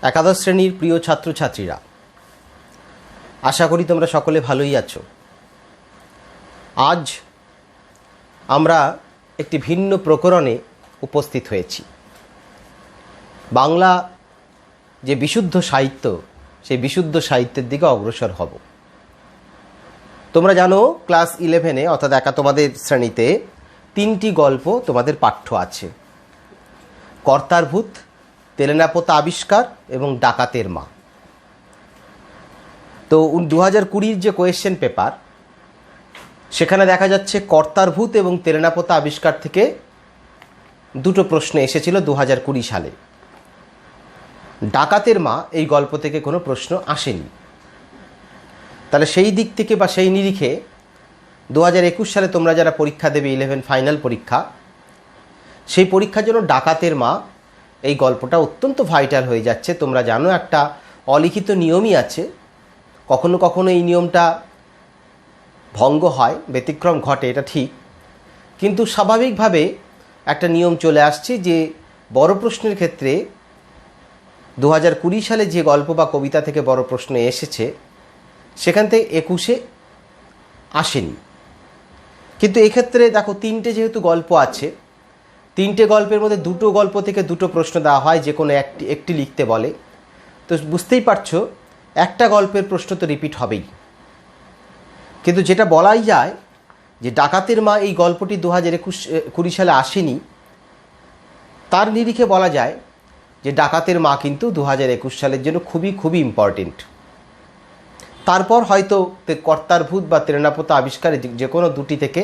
একাদশ শ্রেণীর প্রিয় ছাত্রছাত্রীরা, আশা করি তোমরা সকলে ভালোই আছো। আজ আমরা একটি ভিন্ন প্রকরণে উপস্থিত হয়েছি। বাংলা যে বিশুদ্ধ সাহিত্য, সেই বিশুদ্ধ সাহিত্যের দিকে অগ্রসর হব। তোমরা জানো ক্লাস 11-এ অর্থাৎ তোমাদের শ্রেণীতে 3টি গল্প তোমাদের পাঠ্য আছে: কর্তার ভূত, তেলেনাপোতা আবিষ্কার এবং ডাকাতের মা। তো 2020-র যে কোয়েশ্চেন পেপার, সেখানে দেখা যাচ্ছে কর্তার ভূত এবং তেলেনাপোতা আবিষ্কার থেকে দুটো প্রশ্ন এসেছিল 2020 সালে। ডাকাতের মা এই গল্প থেকে কোনো প্রশ্ন আসেনি। তাহলে সেই দিক থেকে বা সেই নিরিখে 2021 সালে তোমরা যারা পরীক্ষা দেবে 11 ফাইনাল পরীক্ষা, সেই পরীক্ষার জন্য ডাকাতের মা এই গল্পটা অত্যন্ত ভাইটাল হয়ে যাচ্ছে। তোমরা জানো একটা অলিখিত নিয়মই আছে, কখনো কখনো এই নিয়মটা ভঙ্গ হয়, ব্যতিক্রম ঘটে, এটা ঠিক, কিন্তু স্বাভাবিকভাবে একটা নিয়ম চলে আসছে যে বড় প্রশ্নের ক্ষেত্রে 2020 সালে যে গল্প বা কবিতা থেকে বড় প্রশ্ন এসেছে সেখান থেকে 21-এ আসেনি। কিন্তু এক্ষেত্রে দেখো, 3টে যেহেতু গল্প আছে, 3টে গল্পের মধ্যে দুটো গল্প থেকে দুটো প্রশ্ন দেওয়া হয়, যে কোনো একটি লিখতে বলে। তো বুঝতেই পারছো একটা গল্পের প্রশ্ন তো রিপিট হবেই। কিন্তু যেটা বলাই যায় যে ডাকাতের মা এই গল্পটি 2020 সালে আসেনি, তার নিরিখে বলা যায় যে ডাকাতের মা কিন্তু 2021 সালের জন্য খুবই ইম্পর্টেন্ট। তারপর হয়তো কর্তার ভূত বা তেলেনাপোতা আবিষ্কারে যে কোনো দুটি থেকে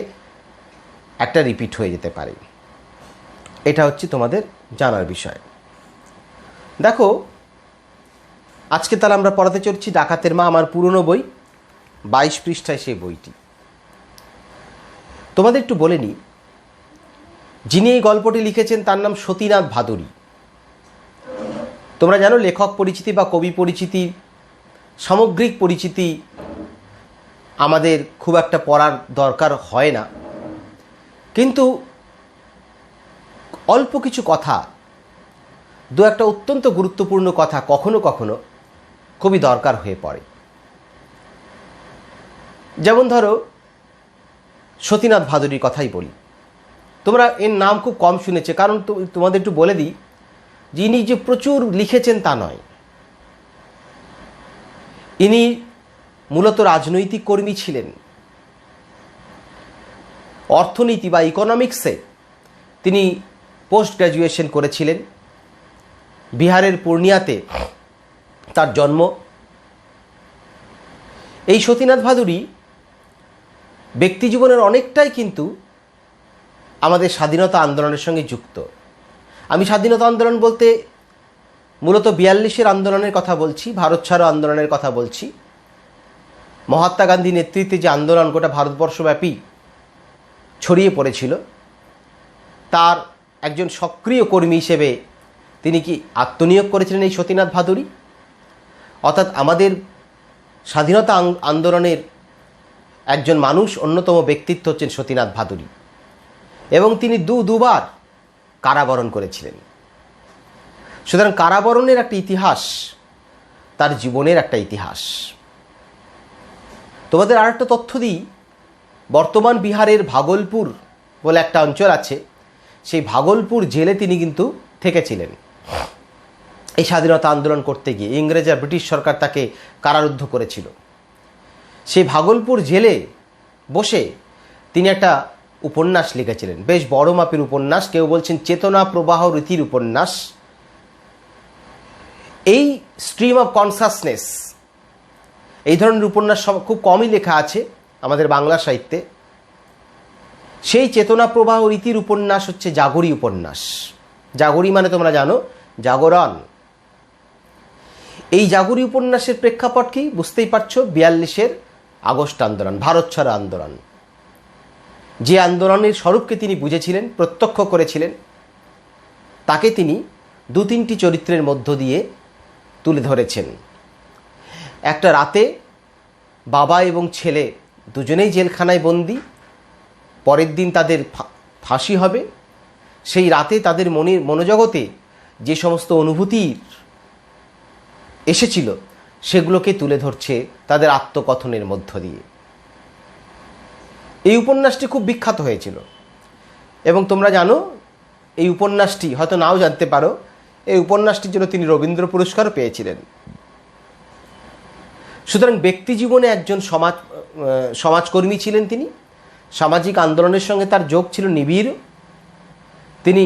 একটা রিপিট হয়ে যেতে পারে। এটা হচ্ছে তোমাদের জানার বিষয়। দেখো, আজকে তাহলে আমরা পড়াতে চলছি ডাকাতের মা, আমার পুরনো বই, 22 পৃষ্ঠায় সেই বইটি। তোমাদের একটু বলে নিই, যিনি এই গল্পটি লিখেছেন তার নাম সতীনাথ ভাদুড়ী। তোমরা জানো লেখক পরিচিতি বা কবি পরিচিতি, সামগ্রিক পরিচিতি আমাদের খুব একটা পড়ার দরকার হয় না, কিন্তু অল্প কিছু কথা, দু একটা অত্যন্ত গুরুত্বপূর্ণ কথা কখনো কখনো খুবই দরকার হয়ে পড়ে। যেমন ধরো সতীনাথ ভাদুড়ীর কথাই বলি। তোমরা এর নাম খুব কম শুনেছে, কারণ তোমাদের একটু বলে দিই, যিনি যে প্রচুর লিখেছেন তা নয়। ইনি মূলত রাজনৈতিক কর্মী ছিলেন। অর্থনীতি বা ইকোনমিক্সে তিনি পোস্ট গ্র্যাজুয়েশন করেছিলেন। বিহারের পূর্ণিয়াতে তার জন্ম। এই সতীনাথ ভাদুড়ী ব্যক্তিজীবনের অনেকটাই কিন্তু আমাদের স্বাধীনতা আন্দোলনের সঙ্গে যুক্ত। আমি স্বাধীনতা আন্দোলন বলতে মূলত 42-এর আন্দোলনের কথা বলছি, ভারত ছাড়ো আন্দোলনের কথা বলছি। মহাত্মা গান্ধী নেতৃত্বে যে আন্দোলন গোটা ভারতবর্ষব্যাপী ছড়িয়ে পড়েছিল, তার একজন সক্রিয় কর্মী হিসেবে তিনি কি আত্মনিয়োগ করেছিলেন এই সতীনাথ ভাদুড়ী। অর্থাৎ আমাদের স্বাধীনতা আন্দোলনের একজন মানুষ, অন্যতম ব্যক্তিত্ব হচ্ছেন সতীনাথ ভাদুড়ী, এবং তিনি দুবার কারাবরণ করেছিলেন। সুতরাং কারাবরণের একটা ইতিহাস, তার জীবনের একটা ইতিহাস। তোমাদের আর একটা তথ্য দিই, বর্তমান বিহারের ভাগলপুর বলে একটা অঞ্চল আছে, সেই ভাগলপুর জেলে তিনি কিন্তু থেকেছিলেন এই স্বাধীনতা আন্দোলন করতে গিয়ে। ইংরেজ আর ব্রিটিশ সরকার তাকে কারারুদ্ধ করেছিল। সেই ভাগলপুর জেলে বসে তিনি একটা উপন্যাস লিখেছিলেন, বেশ বড় মাপের উপন্যাস, কেউ বলছেন চেতনা প্রবাহ রীতির উপন্যাস। এই স্ট্রিম অফ কনসাসনেস, এই ধরনের উপন্যাস খুব কমই লেখা আছে আমাদের বাংলা সাহিত্যে। সেই চেতনা প্রবাহ রীতির উপন্যাস হচ্ছে জাগরী উপন্যাস। জাগরী মানে তোমরা জানো জাগরণ। এই জাগরী উপন্যাসের প্রেক্ষাপট কি বুঝতেই পারছো, 42-এর আগস্ট আন্দোলন, ভারত ছাড়ো আন্দোলন। যে আন্দোলনের স্বরূপকে তিনি বুঝেছিলেন, প্রত্যক্ষ করেছিলেন, তাকে তিনি 2-3টি চরিত্রের মধ্য দিয়ে তুলে ধরেছেন। একটা রাতে বাবা এবং ছেলে দুজনেই জেলখানায় বন্দী, পরের দিন তাদের ফাঁসি হবে। সেই রাতে তাদের মনোজগতে যে সমস্ত অনুভূতির এসেছিল সেগুলোকে তুলে ধরছে তাদের আত্মকথনের মধ্য দিয়ে। এই উপন্যাসটি খুব বিখ্যাত হয়েছিল এবং তোমরা জানো এই উপন্যাসটি, হয়তো নাও জানতে পারো, এই উপন্যাসটির জন্য তিনি রবীন্দ্র পুরস্কারও পেয়েছিলেন। সুতরাং ব্যক্তি জীবনে একজন সমাজকর্মী ছিলেন তিনি, সামাজিক আন্দোলনের সঙ্গে তার যোগ ছিল নিবিড়। তিনি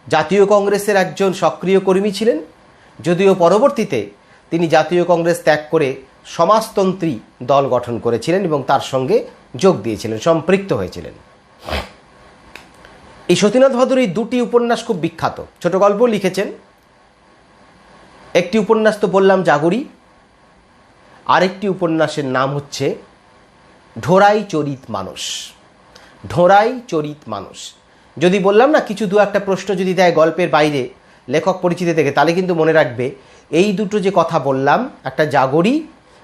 জাতীয় কংগ্রেসের একজন সক্রিয় কর্মী ছিলেন, যদিও পরবর্তীতে তিনি জাতীয় কংগ্রেস ত্যাগ করে সমাজতন্ত্রী দল গঠন করেছিলেন এবং তার সঙ্গে যোগ দিয়েছিলেন, সম্পৃক্ত হয়েছিলেন। এই সতীনাথ ভাদুড়ীর দুটি উপন্যাস খুব বিখ্যাত, ছোট গল্প লিখেছেন। একটি উপন্যাস তো বললাম জাগরী, আরেকটি উপন্যাসের নাম হচ্ছে ঢোরাই চরিত মানুষ। ঢোরাই চরিত মানুষ। যদি বললাম না কিছু দু একটা প্রশ্ন যদি দেয় গল্পের বাইরে লেখক পরিচিতি থেকে, তাহলে কিন্তু মনে রাখবে এই দুটো যে কথা বললাম, একটা জাগরী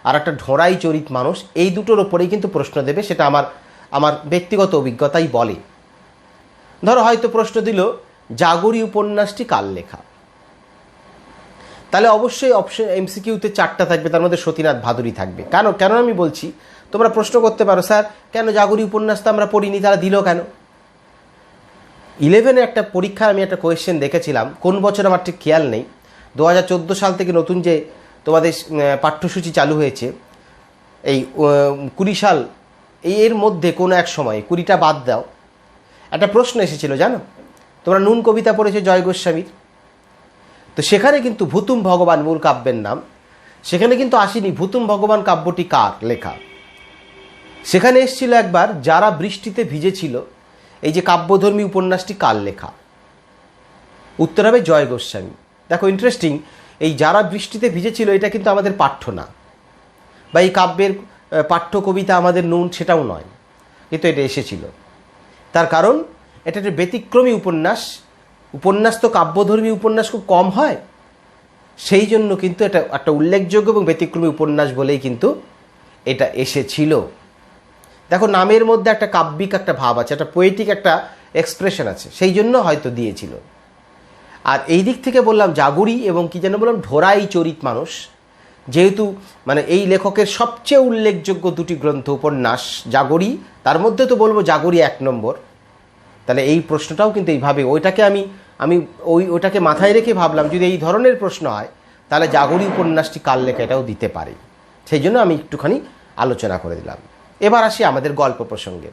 আর একটা ঢোরাই চরিত মানুষ, এই দুটোর ওপরেই কিন্তু প্রশ্ন দেবে। সেটা আমার ব্যক্তিগত অভিজ্ঞতাই বলে। ধরো হয়তো প্রশ্ন দিল জাগরী উপন্যাসটি কার লেখা, তাহলে অবশ্যই অপশন এমসিকিউতে 4টা থাকবে, তার মধ্যে সতীনাথ ভাদুড়ী থাকবে। কেন আমি বলছি, তোমরা প্রশ্ন করতে পারো স্যার কেন জাগরী উপন্যাস তো আমরা পড়িনি, তারা দিল কেন? 11-এ একটা পরীক্ষায় আমি একটা কোয়েশ্চেন দেখেছিলাম, কোন বছর আমার ঠিক খেয়াল নেই, 2014 সাল থেকে নতুন যে তোমাদের পাঠ্যসূচি চালু হয়েছে, এই 20 সাল এর মধ্যে কোনো এক সময় 20টা বাদ দাও, একটা প্রশ্ন এসেছিল জানো, তোমরা নুন কবিতা পড়েছো জয় গোস্বামীর, তো সেখানে কিন্তু ভূতুম ভগবান মূল কাব্যের নাম, সেখানে কিন্তু আসেনি ভূতুম ভগবান কাব্যটি কার লেখা। সেখানে এসেছিল একবার যারা বৃষ্টিতে ভিজেছিল, এই যে কাব্যধর্মী উপন্যাসটি কার লেখা, উত্তর হবে জয় গোস্বামী। দেখো ইন্টারেস্টিং, এই যারা বৃষ্টিতে ভিজেছিল এটা কিন্তু আমাদের পাঠ্য না, বা এই কাব্যের পাঠ্য কবিতা আমাদের নুন সেটাও নয়, কিন্তু এটা এসেছিল। তার কারণ এটা একটা ব্যতিক্রমী উপন্যাস তো কাব্যধর্মী উপন্যাস খুব কম হয়, সেই জন্য কিন্তু এটা একটা উল্লেখযোগ্য এবং ব্যতিক্রমী উপন্যাস বলেই কিন্তু এটা এসেছিল। দেখো নামের মধ্যে একটা কাব্যিক একটা ভাব আছে, একটা পোয়েটিক একটা এক্সপ্রেশন আছে, সেই জন্য হয়তো দিয়েছিল। আর এই দিক থেকে বললাম জাগরী এবং কি যেন বললাম ঢোরাই চরিত মানুষ, যেহেতু মানে এই লেখকের সবচেয়ে উল্লেখযোগ্য দুটি গ্রন্থ উপন্যাস জাগরী, তার মধ্যে তো বলবো জাগরী 1 নম্বর। তাহলে এই প্রশ্নটাও কিন্তু এইভাবে ওইটাকে আমি ওইটাকে মাথায় রেখে ভাবলাম যদি এই ধরনের প্রশ্ন হয় তাহলে জাগরী উপন্যাসটি কার লেখা এটাও দিতে পারে, সেই জন্য আমি একটুখানি আলোচনা করে দিলাম। এবার আসি আমাদের গল্প প্রসঙ্গে।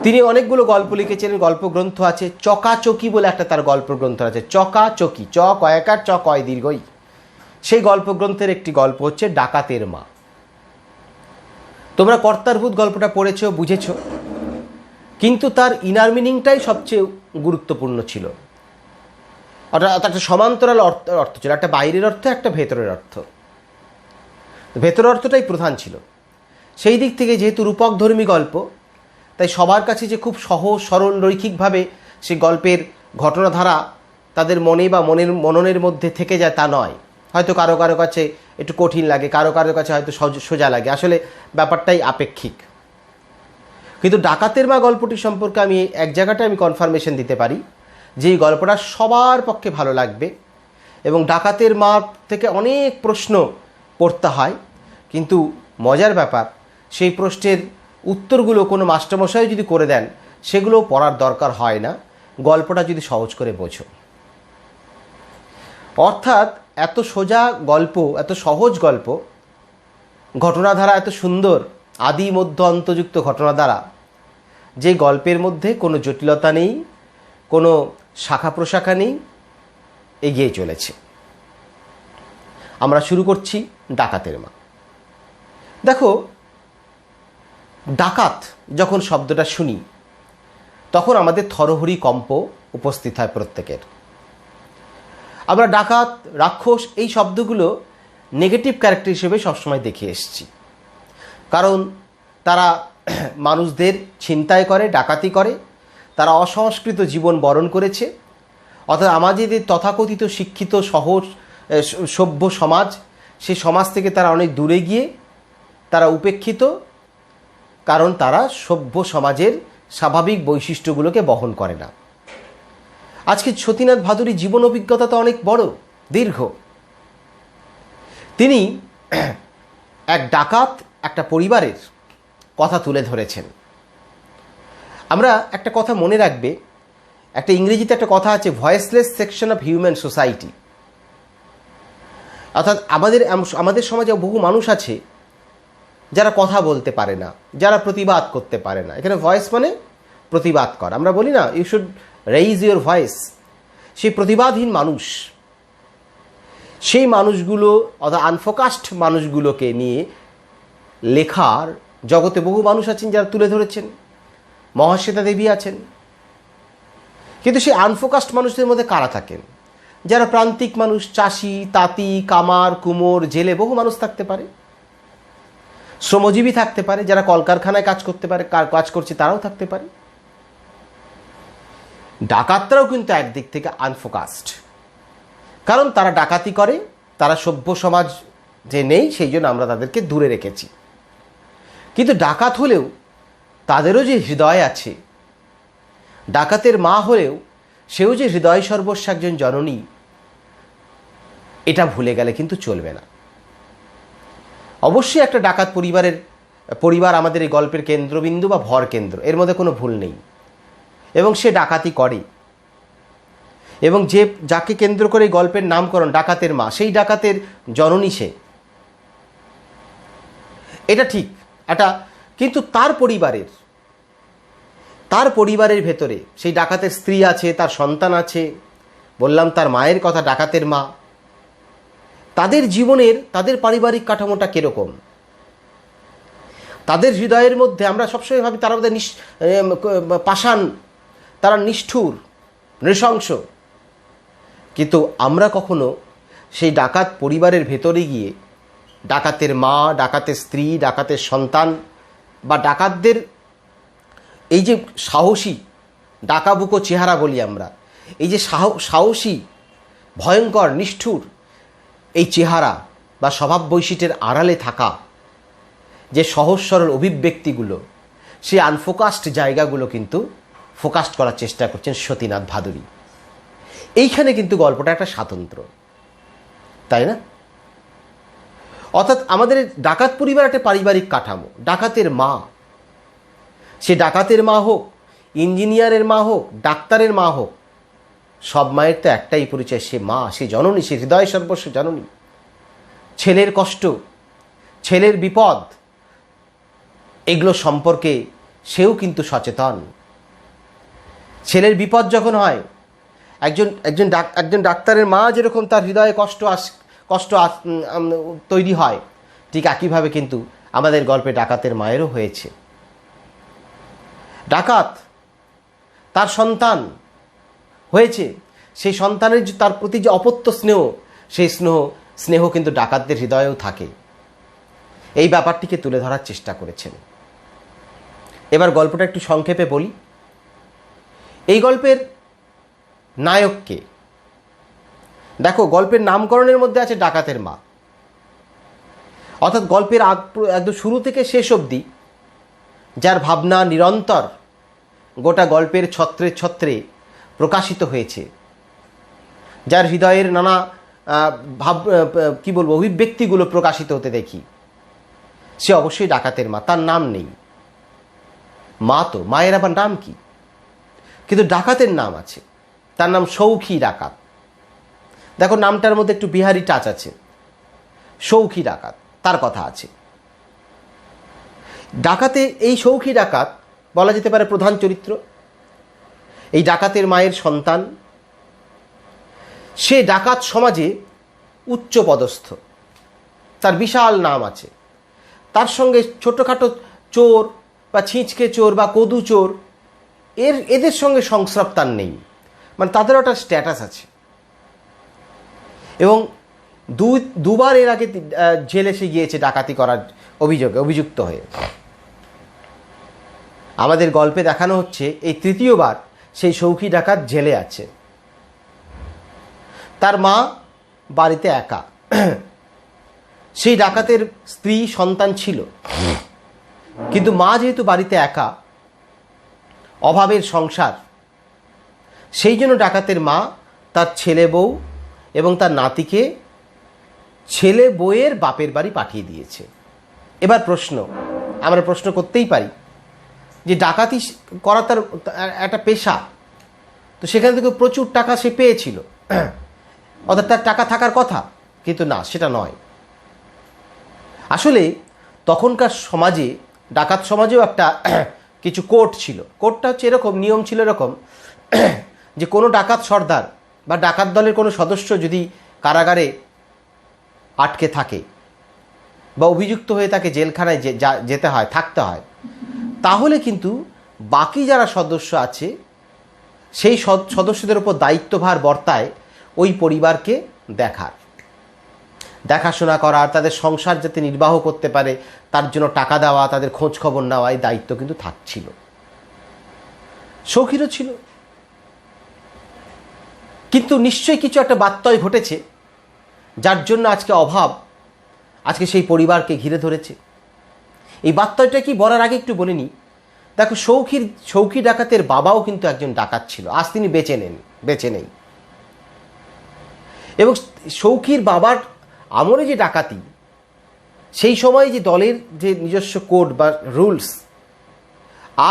তিনি অনেকগুলো গল্প লিখেছিলেন, গল্পগ্রন্থ আছে। চকাচকি বলে একটা তার গল্পগ্রন্থ আছে, চকাচকি, চ কয়কার চ কয় দীর্ঘই। সেই গল্পগ্রন্থের একটি গল্প হচ্ছে ডাকাতের মা। তোমরা কর্তারভূত গল্পটা পড়েছো, বুঝেছো, কিন্তু তার ইনার মিনিংটাই সবচেয়ে গুরুত্বপূর্ণ ছিল। অর্থাৎ একটা সমান্তরাল অর্থ ছিল, একটা বাইরের অর্থ, একটা ভেতরের অর্থ। ভেতরের অর্থটাই প্রধান ছিল। সেই দিক থেকে যেহেতু রূপকধর্মী গল্প, তাই সবার কাছে যে খুব সহজ সরল রৈখিকভাবে সেই গল্পের ঘটনাধারা তাদের মনে বা মননের মধ্যে থেকে যায় তা নয়। হয়তো কারো কারো কাছে একটু কঠিন লাগে, কারো কারো কাছে হয়তো সোজা লাগে, আসলে ব্যাপারটাই আপেক্ষিক। কিন্তু ডাকাতের মা গল্পটি সম্পর্কে আমি এক জায়গাটায় আমি কনফার্মেশন দিতে পারি যে এই গল্পটা সবার পক্ষে ভালো লাগবে, এবং ডাকাতের মা থেকে অনেক প্রশ্ন পড়তে হয়, কিন্তু মজার ব্যাপার সেই প্রশ্নের উত্তরগুলো কোনো মাস্টারমশাই যদি করে দেন সেগুলো পড়ার দরকার হয় না, গল্পটা যদি সহজ করে বোঝো। অর্থাৎ এত সোজা গল্প, এত সহজ গল্প, ঘটনাধারা এত সুন্দর, আদি মধ্য অন্তযুক্ত ঘটনাধারা, যে গল্পের মধ্যে কোনো জটিলতা নেই, কোনো শাখা প্রশাখা নেই, এগিয়ে চলেছে। আমরা শুরু করছি ডাকাতের মা। দেখো, ডাকাত যখন শব্দটা শুনি তখন আমাদের থরহরি কম্প উপস্থিত হয় প্রত্যেকের। আমরা ডাকাত, রাক্ষস এই শব্দগুলো নেগেটিভ ক্যারেক্টার হিসেবে সবসময় দেখে এসেছি, কারণ তারা মানুষদের ছিনতাই করে, ডাকাতি করে, তারা অসংস্কৃত জীবন বরণ করেছে। অর্থাৎ আমাদের তথাকথিত শিক্ষিত সহজ সভ্য সমাজ, সেই সমাজ থেকে তারা অনেক দূরে গিয়ে তারা উপেক্ষিত, কারণ তারা সভ্য সমাজের স্বাভাবিক বৈশিষ্ট্যগুলোকে বহন করে না। আজকে সতীনাথ ভাদুড়ীর জীবন অভিজ্ঞতা তো অনেক বড়, দীর্ঘ। তিনি এক ডাকাত একটা পরিবারের কথা তুলে ধরেছেন। আমরা একটা কথা মনে রাখবে, একটা ইংরেজিতে একটা কথা আছে, voiceless section of human society. অর্থাৎ আমাদের সমাজে বহু মানুষ আছে যারা কথা বলতে পারে না, যারা প্রতিবাদ করতে পারে না। এখানে ভয়েস মানে প্রতিবাদ কর। আমরা বলি না you should raise your voice. সেই প্রতিবাদহীন মানুষ, সেই মানুষগুলো অর্থাৎ আনফোকাসড মানুষগুলোকে নিয়ে লেখার জগতে বহু মানুষ আছেন যারা তুলে ধরেছেন। মহাশ্বেতা দেবী আছেন। কিন্তু সেই আনফোকাসড মানুষদের মধ্যে কারা থাকেন? যারা প্রান্তিক মানুষ, চাষি, তাঁতি, কামার, কুমোর, জেলে, বহু মানুষ থাকতে পারে। শ্রমজীবী থাকতে পারে, যারা কলকারখানায় কাজ করতে পারে, কাজ করছে তারাও থাকতে পারে। ডাকাতরাও কিন্তু একদিক থেকে আনফোকাসড, কারণ তারা ডাকাতি করে, তারা সভ্য সমাজ যে নেই সেই জন্য আমরা তাদেরকে দূরে রেখেছি। কিন্তু ডাকাত হলেও তাদেরও যে হৃদয় আছে, ডাকাতের মা হলেও সেও যে হৃদয় সর্বস্ব একজন জননী, এটা ভুলে গেলে কিন্তু চলবে না। অবশ্যই একটা ডাকাত পরিবার আমাদের এই গল্পের কেন্দ্রবিন্দু বা ভর কেন্দ্র, এর মধ্যে কোনো ভুল নেই। এবং সে ডাকাতি করে, এবং যাকে কেন্দ্র করে গল্পের নামকরণ ডাকাতের মা, সেই ডাকাতের জননী সে, এটা ঠিক। কিন্তু তার পরিবারের ভেতরে সেই ডাকাতের স্ত্রী আছে, তার সন্তান আছে, বললাম তার মায়ের কথা, ডাকাতের মা। তাদের জীবনের, তাদের পারিবারিক কাঠামোটা কিরকম? তাদের হৃদয়ের মধ্যে আমরা সবসময় ভাবি তারা বোধহয় পাষাণ, তারা নিষ্ঠুর, নৃশংস। কিন্তু আমরা কখনো সেই ডাকাত পরিবারের ভেতরে গিয়ে ডাকাতের মা, ডাকাতের স্ত্রী, ডাকাতের সন্তান বা ডাকাতদের এই যে সাহসী ডাকাবুকো চেহারা বলি আমরা, এই যে সাহসী, ভয়ঙ্কর, নিষ্ঠুর এই চেহারা বা স্বভাব বৈশিষ্ট্যের আড়ালে থাকা যে সহজ সরল অভিব্যক্তিগুলো, সেই আনফোকাসড জায়গাগুলো কিন্তু ফোকাসড করার চেষ্টা করছেন সতীনাথ ভাদুরী। এইখানে কিন্তু গল্পটা একটা স্বাতন্ত্র্য, তাই না? অর্থাৎ আমাদের ডাকাত পরিবার একটা পারিবারিক কাঠামো। ডাকাতের মা, সে ডাকাতের মা হোক, ইঞ্জিনিয়ারের মা হোক, ডাক্তারের মা হোক, সব মায়ের তো একটাই পরিচয়, সে মা, সে জননী, সে হৃদয় সর্বস্ব জননী। ছেলের কষ্ট, ছেলের বিপদ, এগুলো সম্পর্কে সেও কিন্তু সচেতন। ছেলের বিপদ যখন হয়, একজন ডাক্তারের মা যেরকম তার হৃদয়ে কষ্ট তৈরি হয়, ঠিক একইভাবে কিন্তু আমাদের গল্পে ডাকাতের মায়েরও হয়েছে। ডাকাত তার সন্তান হয়েছে, সেই সন্তানের তার প্রতি যে অপত্য স্নেহ, সেই স্নেহ কিন্তু ডাকাতদের হৃদয়েও থাকে। এই ব্যাপারটিকে তুলে ধরার চেষ্টা করেছেন। এবার গল্পটা একটু সংক্ষেপে বলি। এই গল্পের নায়ককে দেখো, গল্পের নামকরণের মধ্যে আছে ডাকাতের মা। অর্থাৎ গল্পের একদম শুরু থেকে শেষ অবধি যার ভাবনা নিরন্তর গোটা গল্পের ছত্রে ছত্রে প্রকাশিত হয়েছে, যার হৃদয়ের নানা অভিব্যক্তিগুলো প্রকাশিত হতে দেখি, সে অবশ্যই ডাকাতের মা। তার নাম নেই, মা তো, মায়ের আবার নাম কি? কিন্তু ডাকাতের নাম আছে, তার নাম সৌখী ডাকাত। দেখো নামটার মধ্যে একটু বিহারি টাচ আছে, সৌখী ডাকাত, তার কথা আছে। ডাকাতে এই সৌখী ডাকাত বলা যেতে পারে প্রধান চরিত্র। এই ডাকাতের মায়ের সন্তান, সে ডাকাত সমাজে উচ্চ পদস্থ, তার বিশাল নাম আছে। তার সঙ্গে ছোটোখাটো চোর বা ছিঁচকে চোর বা কদু চোর, এদের সঙ্গে সংস্রব তার নেই, মানে তাদেরও একটা স্ট্যাটাস আছে। এবং দুবার এর আগে জেলে সে গিয়েছে ডাকাতি করার অভিযুক্ত হয়ে। আমাদের গল্পে দেখানো হচ্ছে এই তৃতীয়বার সেই সৌখী ডাকাত জেলে আছে। তার মা বাড়িতে একা। সেই ডাকাতের স্ত্রী সন্তান ছিল, কিন্তু মা যেহেতু বাড়িতে একা, অভাবের সংসার, সেই জন্য ডাকাতের মা তার ছেলে বউ এবং তার নাতিকে ছেলে বউয়ের বাপের বাড়ি পাঠিয়ে দিয়েছে। এবার আমরা প্রশ্ন করতেই পারি যে ডাকাতি করা তার একটা পেশা, তো সেখান থেকে প্রচুর টাকা সে পেয়েছিল, অর্থাৎ তার টাকা থাকার কথা, কিন্তু না, সেটা নয়। আসলে তখনকার সমাজে, ডাকাত সমাজেও একটা কিছু কোড ছিল। কোডটা হচ্ছে এরকম, নিয়ম ছিল এরকম যে কোনো ডাকাত সর্দার বা ডাকাত দলের কোনো সদস্য যদি কারাগারে আটকে থাকে বা অভিযুক্ত হয়ে তাকে জেলখানায় যেতে হয়, থাকতে হয়, তাহলে কিন্তু বাকি যারা সদস্য আছে সেই সদস্যদের উপর দায়িত্বভার বর্তায় ওই পরিবারকে দেখাশোনা করার, তাদের সংসার যাতে নির্বাহ করতে পারে তার জন্য টাকা দেওয়া, তাদের খোঁজ খবর নেওয়া, এই দায়িত্ব কিন্তু থাকছিল। শৌখিরও ছিল, কিন্তু নিশ্চয়ই কিছু একটা বাত্যয় ঘটেছে যার জন্য আজকে অভাব আজকে সেই পরিবারকে ঘিরে ধরেছে। এই বাত্যয়টা কি বলার আগে একটু বলে নিই। দেখো, সৌখী ডাকাতের বাবাও কিন্তু একজন ডাকাত ছিল, আজ তিনি বেঁচে নেই। এবং সৌখীর বাবার আমলে যে ডাকাতি, সেই সময় যে দলের যে নিজস্ব কোড বা রুলস,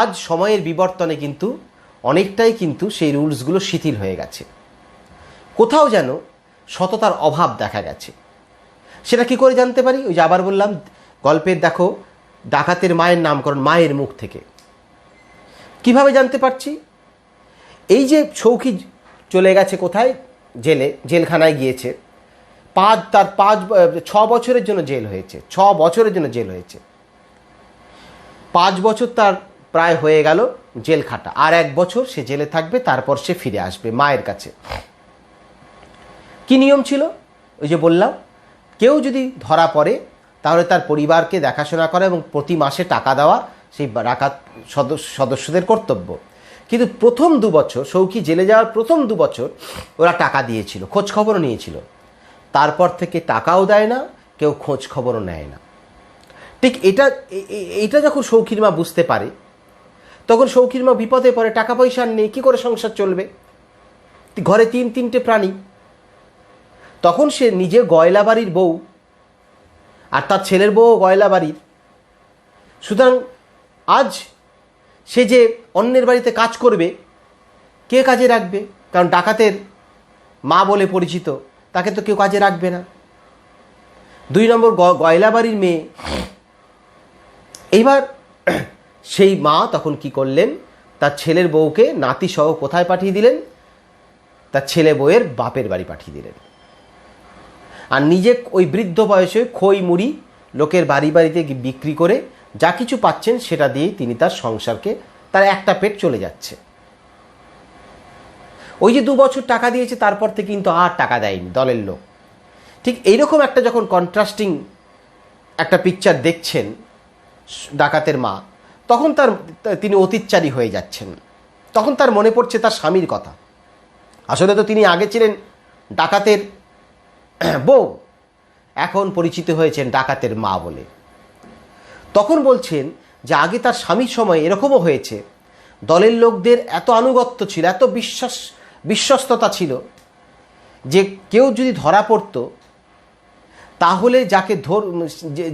আজ সময়ের বিবর্তনে কিন্তু অনেকটাই কিন্তু সেই রুলসগুলো শিথিল হয়ে গেছে। কোথাও যেন সততার অভাব দেখা গেছে। সেটা কি করে জানতে পারি? ওই যে আবার বললাম, গল্পের দেখো ডাকাতের মায়ের নামকরণ মায়ের মুখ থেকে। কিভাবে জানতে পারছি? এই যে সৌখী চলে গেছে কোথায়? জেলখানায় গিয়েছে। 6 বছরের জন্য জেল হয়েছে। 6 বছরের জন্য জেল হয়েছে। 5 বছর তার প্রায় হয়ে গেল জেল খাটা, আর 1 বছর সে জেলে থাকবে, তারপর সে ফিরে আসবে মায়ের কাছে। কি নিয়ম ছিল? ওই যে বললাম, কেউ যদি ধরা পড়ে তাহলে তার পরিবারকে দেখাশোনা করা এবং প্রতি মাসে টাকা দেওয়া সেই ডাকাত সদস্যদের কর্তব্য। কিন্তু প্রথম 2 বছর, সৌখী জেলে যাওয়ার প্রথম 2 বছর ওরা টাকা দিয়েছিল, খোঁজ খবরও নিয়েছিল। তারপর থেকে টাকাও দেয় না, কেউ খোঁজ খবরও নেয় না। ঠিক এটা যখন সৌখীর মা বুঝতে পারে, তখন সৌখীর মা বিপদে পড়ে। টাকা পয়সা নেই, কী করে সংসার চলবে? ঘরে 3-3টে প্রাণী। তখন সে নিজে গয়লা বাড়ির বউ, আর তার ছেলের বউ গয়লা বাড়ির। সুতরাং আজ সে যে অন্যের বাড়িতে কাজ করবে, কে কাজে রাখবে? কারণ ডাকাতের মা বলে পরিচিত, তাকে তো কেউ কাজে রাখবে না। 2 নম্বর, গয়লা বাড়ির মেয়ে। এইবার সেই মা তখন কি করলেন? তার ছেলের বউকে নাতি সহ কোথায় পাঠিয়ে দিলেন? তার ছেলে বউয়ের বাপের বাড়ি পাঠিয়ে দিলেন। আর নিজে ওই বৃদ্ধ বয়সে খই মুড়ি লোকের বাড়িতে বিক্রি করে যা কিছু পাচ্ছেন সেটা দিয়েই তিনি তার সংসারকে, তার একটা পেট চলে যাচ্ছে। ওই যে 2 বছর টাকা দিয়েছে, তারপর থেকে কিন্তু আর টাকা দেয়নি দলের লোক। ঠিক এইরকম একটা যখন কন্ট্রাস্টিং একটা পিকচার দেখছেন ডাকাতের মা, তখন তিনি অতীতচারী হয়ে যাচ্ছেন। তখন তার মনে পড়ছে তার স্বামীর কথা। আসলে তো তিনি আগে ছিলেন ডাকাতের বউ, এখন পরিচিত হয়েছেন ডাকাতের মা বলে। তখন বলছেন যে আগে তার স্বামীর সময় এরকমও হয়েছে, দলের লোকদের এত আনুগত্য ছিল, এত বিশ্বস্ততা ছিল যে কেউ যদি ধরা পড়ত, তাহলে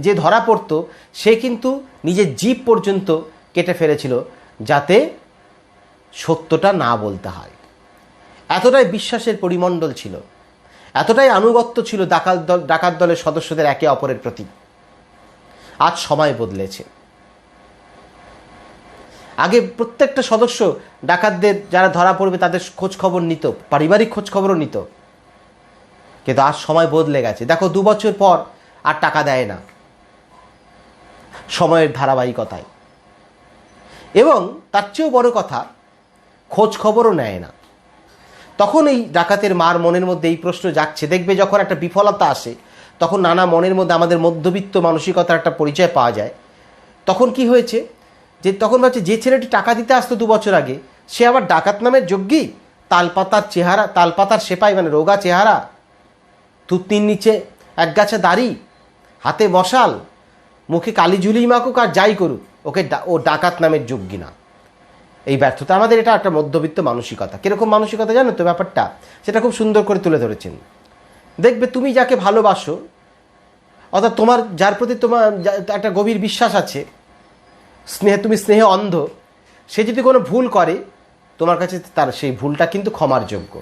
যে ধরা পড়ত সে কিন্তু নিজের জিভ পর্যন্ত কেটে ফেলেছিল যাতে সত্যটা না বলতে হয়। এতটাই বিশ্বাসের পরিমণ্ডল ছিল, এতটাই আনুগত্য ছিল ডাকাত দলের সদস্যদের একে অপরের প্রতি। আজ সময় বদলেছে। আগে প্রত্যেকটা সদস্য ডাকাতদের যারা ধরা পড়বে তাদের খোঁজ খবর নিত, পারিবারিক খোঁজ খবরও নিত। কিন্তু আজ সময় বদলে গেছে। দেখো 2 বছর পর আর টাকা দেয় না, সময়ের ধারাবাহিকতায়। এবং তার চেয়েও বড় কথা, খোঁজ খবরও নেয় না। তখন এই ডাকাতের মার মনের মধ্যে এই প্রশ্ন জাগছে। দেখবে যখন একটা বিফলতা আসে, তখন নানা মনের মধ্যে আমাদের মধ্যবিত্ত মানসিকতার একটা পরিচয় পাওয়া যায়। তখন কি হয়েছে যে তখন ভাবছে যে ছেলেটি টাকা দিতে আসতো 2 বছর আগে, সে আবার ডাকাত নামের যোগ্যী, তালপাতার সেপাই, মানে রোগা চেহারা, থুতনির নিচে একগাছা দাড়ি, হাতে মশাল, মুখে কালি ঝুলি মাকুক আর যাই করুক, ও ডাকাত নামের যোগ্যী না। এই ব্যর্থতা আমাদের, এটা একটা মধ্যবিত্ত মানসিকতা। কীরকম মানসিকতা জানো তো ব্যাপারটা? সেটা খুব সুন্দর করে তুলে ধরেছেন। দেখবে তুমি যাকে ভালোবাসো অর্থাৎ তোমার যার প্রতি তোমার একটা গভীর বিশ্বাস আছে, তুমি স্নেহে অন্ধ, সে যদি কোনো ভুল করে তোমার কাছে তার সেই ভুলটা কিন্তু ক্ষমার যোগ্য।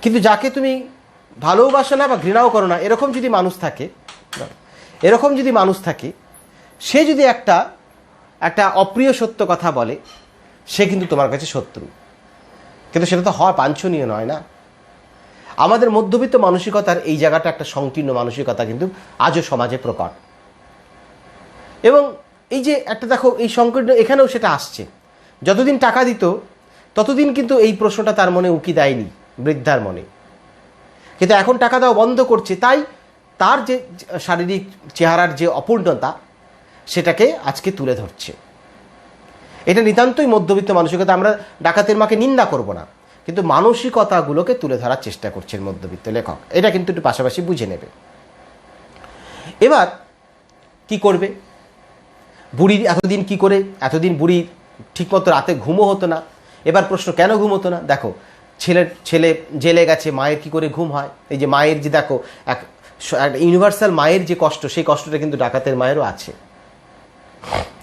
কিন্তু যাকে তুমি ভালোবাসো না বা ঘৃণাও করো না, এরকম যদি মানুষ থাকে, সে যদি একটা অপ্রিয় সত্য কথা বলে, সে কিন্তু তোমার কাছে শত্রু। কিন্তু সেটা তো হওয়া বাঞ্ছনীয় নয় না। আমাদের মধ্যবিত্ত মানসিকতার এই জায়গাটা একটা সংকীর্ণ মানসিকতা কিন্তু আজও সমাজে প্রকট। এবং এই যে একটা দেখো এই সংকীর্ণ, এখানেও সেটা আসছে। যতদিন টাকা দিত ততদিন কিন্তু এই প্রশ্নটা তার মনে উকি দেয়নি, বৃদ্ধার মনে। কিন্তু এখন টাকা দেওয়া বন্ধ করছে, তাই তার যে শারীরিক চেহারার যে অপূর্ণতা সেটাকে আজকে তুলে ধরছে। এটা নিতান্তই মধ্যবিত্ত মানসিকতা। আমরা ডাকাতের মাকে নিন্দা করব না, কিন্তু মানসিকতাগুলোকে তুলে ধরার চেষ্টা করছেন মধ্যবিত্ত লেখক। এটা কিন্তু একটু পাশাপাশি বুঝে নেবে। এবার কি করবে বুড়ি? এতদিন বুড়ি ঠিকমতো রাতে ঘুমও হতো না। এবার প্রশ্ন, কেন ঘুম হতো না? দেখো, ছেলে জেলে গেছে, মায়ের কি করে ঘুম হয়? এই যে মায়ের যে দেখো এক ইউনিভার্সাল মায়ের যে কষ্ট, সেই কষ্টটা কিন্তু ডাকাতের মায়েরও আছে।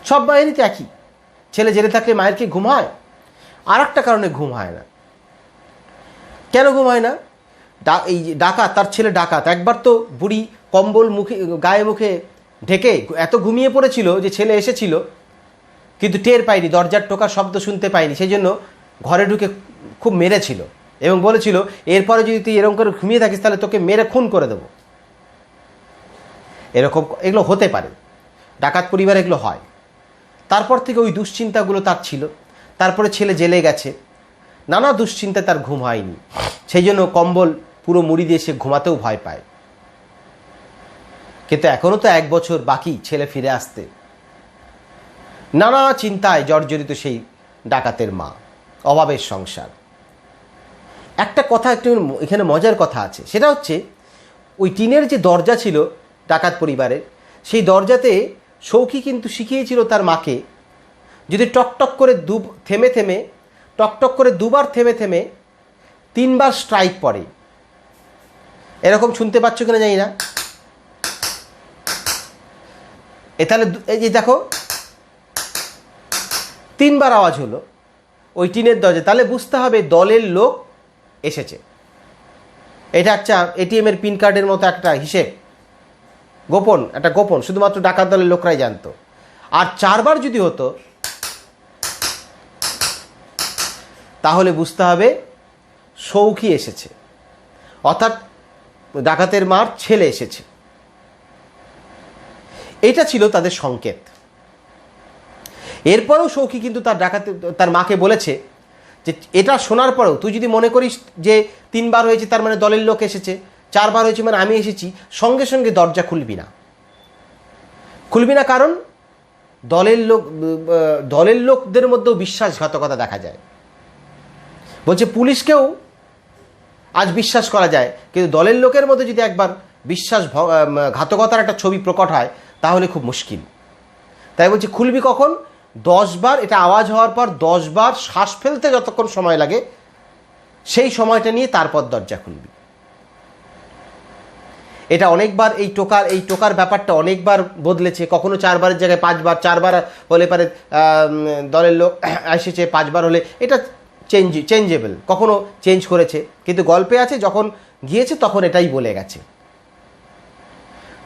সব মায়েরই তো একই। ছেলে জেলে থাকলে মায়ের কি ঘুম হয়? আর একটা কারণে ঘুম হয় না। কেন ঘুম হয় না? এই যে ডাকাত, তার ছেলে ডাকাত, একবার তো বুড়ি কম্বল গায়ে মুখে ঢেকে এত ঘুমিয়ে পড়েছিল যে ছেলে এসেছিল কিন্তু টের পায়নি, দরজার টোকার শব্দ শুনতে পায়নি। সেই জন্য ঘরে ঢুকে খুব মেরেছিল এবং বলেছিল, এরপরে যদি তুই এরকম করে ঘুমিয়ে থাকিস তাহলে তোকে মেরে খুন করে দেবো। এগুলো হতে পারে, ডাকাত পরিবারে এগুলো হয়। তারপর থেকে ওই দুশ্চিন্তাগুলো তার ছিল। তারপরে ছেলে জেলে গেছে, নানা দুশ্চিন্তায় তার ঘুম হয়নি। সেই জন্য কম্বল পুরো মুড়ি দিয়ে সে ঘুমাতেও ভয় পায়। কিন্তু এখনও তো 1 বছর বাকি ছেলে ফিরে আসতে। নানা চিন্তায় জর্জরিত সেই ডাকাতের মা, অভাবের সংসার। একটা কথা একটু এখানে মজার কথা আছে, সেটা হচ্ছে ওই টিনের যে দরজা ছিল ডাকাত পরিবারের, সেই দরজাতে সৌখী কিন্তু শিখিয়েছিল তার মাকে, যদি টকটক করে দুবার থেমে থেমে 3বার স্ট্রাইক পড়ে। এরকম শুনতে পাচ্ছ কিনা জানি না। তাহলে এই যে দেখো 3বার আওয়াজ হলো ওই টিনের দরজা, তাহলে বুঝতে হবে দলের লোক এসেছে। এটা একটা এটিএমের পিন কার্ডের মতো একটা হিসেব, গোপন, শুধুমাত্র ডাকাত দলের লোকরাই জানতো। আর 4বার যদি হতো তাহলে বুঝতে হবে সৌখী এসেছে, অর্থাৎ ডাকাতের মার ছেলে এসেছে। এটা ছিল তাদের সংকেত। এরপরেও সৌখী কিন্তু তার মাকে বলেছে যে এটা শোনার পরেও তুই যদি মনে করিস যে 3বার হয়েছে তার মানে দলের লোক এসেছে, 4বার হয়েছে মানে আমি এসেছি, সঙ্গে সঙ্গে দরজা খুলবি না। কারণ দলের লোকদের মধ্যেও বিশ্বাসঘাতকতা দেখা যায়। বলছে পুলিশকেও আজ বিশ্বাস করা যায়, কিন্তু দলের লোকের মধ্যে যদি একবার বিশ্বাসঘাতকতার একটা ছবি প্রকট হয় তাহলে খুব মুশকিল। তাই বলছে খুলবি কখন? 10বার, এটা আওয়াজ হওয়ার পর 10বার শ্বাস ফেলতে যতক্ষণ সময় লাগে সেই সময়টা নিয়ে তারপর দরজা খুলবি। এটা অনেকবার এই টোকার ব্যাপারটা অনেকবার বদলেছে। কখনো 4বারের জায়গায় 5বার, 4বার হলে পারে দলের লোক এসেছে, 5বার হলে এটা চেঞ্জেবল, কখনো চেঞ্জ করেছে। কিন্তু গল্পে আছে যখন গিয়েছে তখন এটাই বলে গেছে।